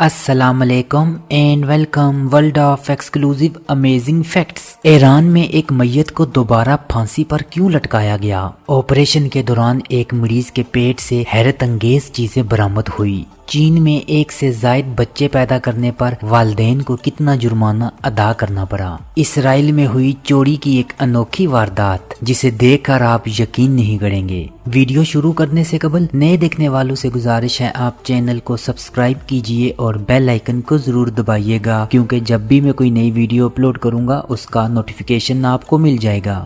السلام علیکم and welcome world of exclusive amazing facts. Iran میں ایک میت کو دوبارہ پھانسی پر کیوں لٹکایا گیا؟ آپریشن کے دوران ایک مریض کے پیٹ سے حیرت انگیز چیزیں برآمد ہوئی۔ چین میں ایک سے زائد بچے پیدا کرنے پر والدین کو کتنا جرمانہ ادا کرنا پڑا؟ اسرائیل میں ہوئی چوری کی ایک انوکھی واردات جسے دیکھ کر آپ یقین نہیں کریں گے۔ ویڈیو شروع کرنے سے قبل نئے دیکھنے والوں سے گزارش ہے آپ چینل کو سبسکرائب کیجئے اور بیل آئیکن کو ضرور دبائیے گا، کیونکہ جب بھی میں کوئی نئی ویڈیو اپلوڈ کروں گا اس کا نوٹیفیکیشن آپ کو مل جائے گا۔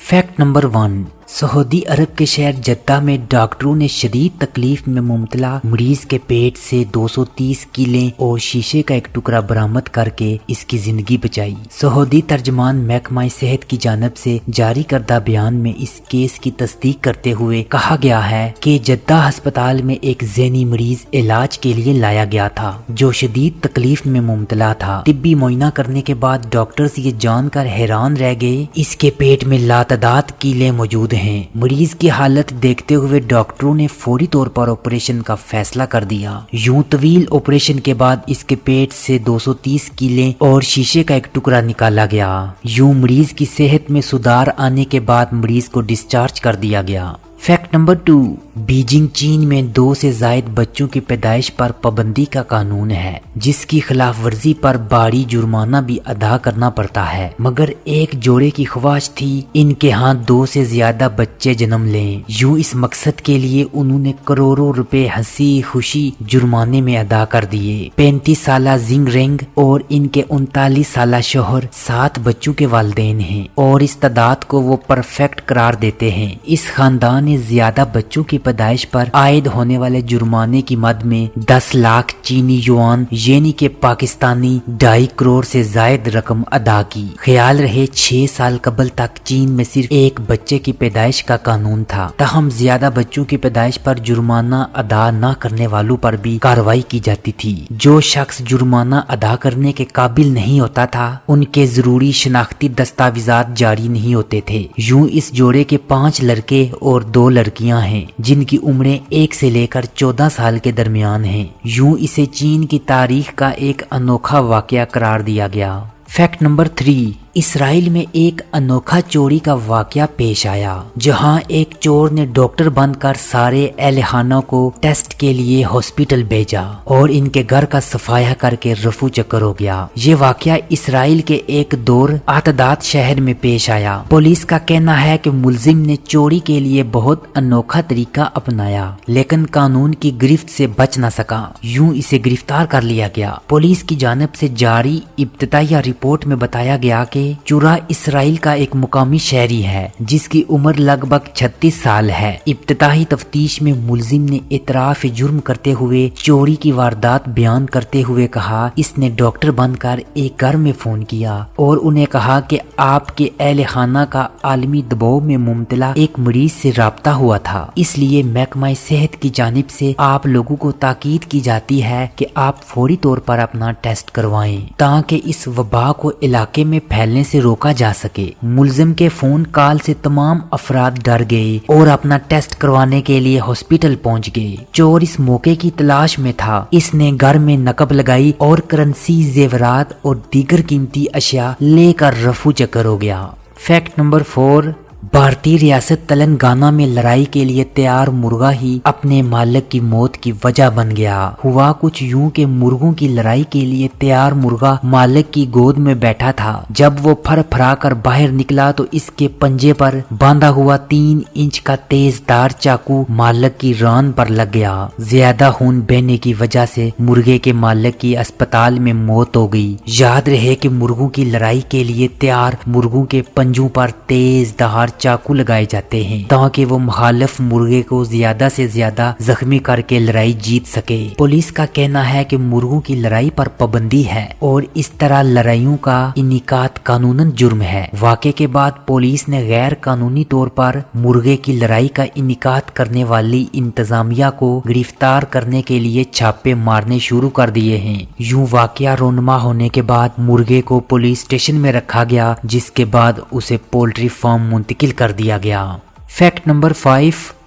فیکٹ نمبر 1، سعودی عرب کے شہر جدہ میں ڈاکٹروں نے شدید تکلیف میں مبتلا مریض کے پیٹ سے 230 کیلیں اور شیشے کا ایک ٹکڑا برآمد کر کے اس کی زندگی بچائی۔ سعودی ترجمان محکمہ صحت کی جانب سے جاری کردہ بیان میں اس کیس کی تصدیق کرتے ہوئے کہا گیا ہے کہ جدہ ہسپتال میں ایک ذہنی مریض علاج کے لیے لایا گیا تھا جو شدید تکلیف میں مبتلا تھا۔ طبی معائنہ کرنے کے بعد ڈاکٹرز یہ جان کر حیران رہ گئے اس کے پیٹ میں لاتعداد کیلیں موجود ہیں۔ مریض کی حالت دیکھتے ہوئے ڈاکٹروں نے فوری طور پر آپریشن کا فیصلہ کر دیا۔ یوں طویل آپریشن کے بعد اس کے پیٹ سے 230 کیلیں اور شیشے کا ایک ٹکڑا نکالا گیا۔ یوں مریض کی صحت میں سدھار آنے کے بعد مریض کو ڈسچارج کر دیا گیا۔ فیکٹ نمبر 2، بیجنگ چین میں 2 سے زائد بچوں کی پیدائش پر پابندی کا قانون ہے جس کی خلاف ورزی پر بھاری جرمانہ بھی ادا کرنا پڑتا ہے، مگر ایک جوڑے کی خواہش تھی ان کے ہاں 2 سے زیادہ بچے جنم لیں۔ یوں اس مقصد کے لیے انہوں نے کروڑوں روپے ہنسی خوشی جرمانے میں ادا کر دیے۔ 35 سالہ زنگ رنگ اور ان کے 39 سالہ شوہر 7 بچوں کے والدین ہیں اور اس تعداد کو وہ پرفیکٹ قرار دیتے ہیں۔ اس خاندان زیادہ بچوں کی پیدائش پر عائد ہونے والے جرمانے کی مد میں 10 لاکھ چینی یوان یعنی کہ پاکستانی 2.5 کروڑ سے زائد رقم ادا کی۔ خیال رہے 6 سال قبل تک چین میں صرف ایک بچے کی پیدائش کا قانون تھا، تاہم زیادہ بچوں کی پیدائش پر جرمانہ ادا نہ کرنے والوں پر بھی کارروائی کی جاتی تھی۔ جو شخص جرمانہ ادا کرنے کے قابل نہیں ہوتا تھا ان کے ضروری شناختی دستاویزات جاری نہیں ہوتے تھے۔ یوں اس جوڑے کے 5 لڑکے اور 2 لڑکیاں ہیں جن کی عمریں 1 سے لے کر 14 سال کے درمیان ہیں۔ یوں اسے چین کی تاریخ کا ایک انوکھا واقعہ قرار دیا گیا۔ فیکٹ نمبر 3، اسرائیل میں ایک انوکھا چوری کا واقعہ پیش آیا جہاں ایک چور نے ڈاکٹر بن کر سارے اہل خانہ کو ٹیسٹ کے لیے ہاسپٹل بھیجا اور ان کے گھر کا صفایا کر کے رفو چکر ہو گیا۔ یہ واقعہ اسرائیل کے ایک دور اعتداد شہر میں پیش آیا۔ پولیس کا کہنا ہے کہ ملزم نے چوری کے لیے بہت انوکھا طریقہ اپنایا لیکن قانون کی گرفت سے بچ نہ سکا، یوں اسے گرفتار کر لیا گیا۔ پولیس کی جانب سے جاری ابتدائی رپورٹ میں بتایا گیا کہ چورا اسرائیل کا ایک مقامی شہری ہے جس کی عمر لگ بھگ 36 سال ہے۔ ابتدائی تفتیش میں ملزم نے اعتراف جرم کرتے ہوئے چوری کی واردات بیان کرتے ہوئے کہا اس نے ڈاکٹر بن کر ایک گھر میں فون کیا اور انہیں کہا کہ آپ کے اہل خانہ کا عالمی دباؤ میں مبتلا ایک مریض سے رابطہ ہوا تھا، اس لیے محکمہ صحت کی جانب سے آپ لوگوں کو تاکید کی جاتی ہے کہ آپ فوری طور پر اپنا ٹیسٹ کروائیں تاکہ اس وبا کو علاقے میں پھیلنے سے روکا جا سکے۔ ملزم کے فون کال سے تمام افراد ڈر گئے اور اپنا ٹیسٹ کروانے کے لیے ہاسپٹل پہنچ گئے۔ چور اس موقع کی تلاش میں تھا، اس نے گھر میں نقب لگائی اور کرنسی، زیورات اور دیگر قیمتی اشیاء لے کر رفو چکر ہو گیا۔ فیکٹ نمبر 4، بھارتی ریاست تلنگانہ میں لڑائی کے لیے تیار مرغا ہی اپنے مالک کی موت کی وجہ بن گیا۔ ہوا کچھ یوں کہ مرغوں کی لڑائی کے لیے تیار مرغا مالک کی گود میں بیٹھا تھا۔ جب وہ پھر پھرا کر باہر نکلا تو اس کے پنجے پر باندھا ہوا 3 انچ کا تیز دار چاقو مالک کی ران پر لگ گیا۔ زیادہ خون بہنے کی وجہ سے مرغے کے مالک کی اسپتال میں موت ہو گئی۔ یاد رہے کہ مرغوں کی لڑائی کے لیے تیار مرغوں کے پنجوں پر تیز دھار چاقو لگائے جاتے ہیں تاکہ وہ مخالف مرغے کو زیادہ سے زیادہ زخمی کر کے لڑائی جیت سکے۔ پولیس کا کہنا ہے کہ مرغوں کی لڑائی پر پابندی ہے اور اس طرح لڑائیوں کا انعقاد قانوناً جرم ہے۔ واقعے کے بعد پولیس نے غیر قانونی طور پر مرغے کی لڑائی کا انعقاد کرنے والی انتظامیہ کو گرفتار کرنے کے لیے چھاپے مارنے شروع کر دیے ہیں۔ یوں واقعہ رونما ہونے کے بعد مرغے کو پولیس اسٹیشن میں رکھا گیا جس کے بعد اسے پولٹری فارم منتقل کر دیا گیا۔ Fact number 5،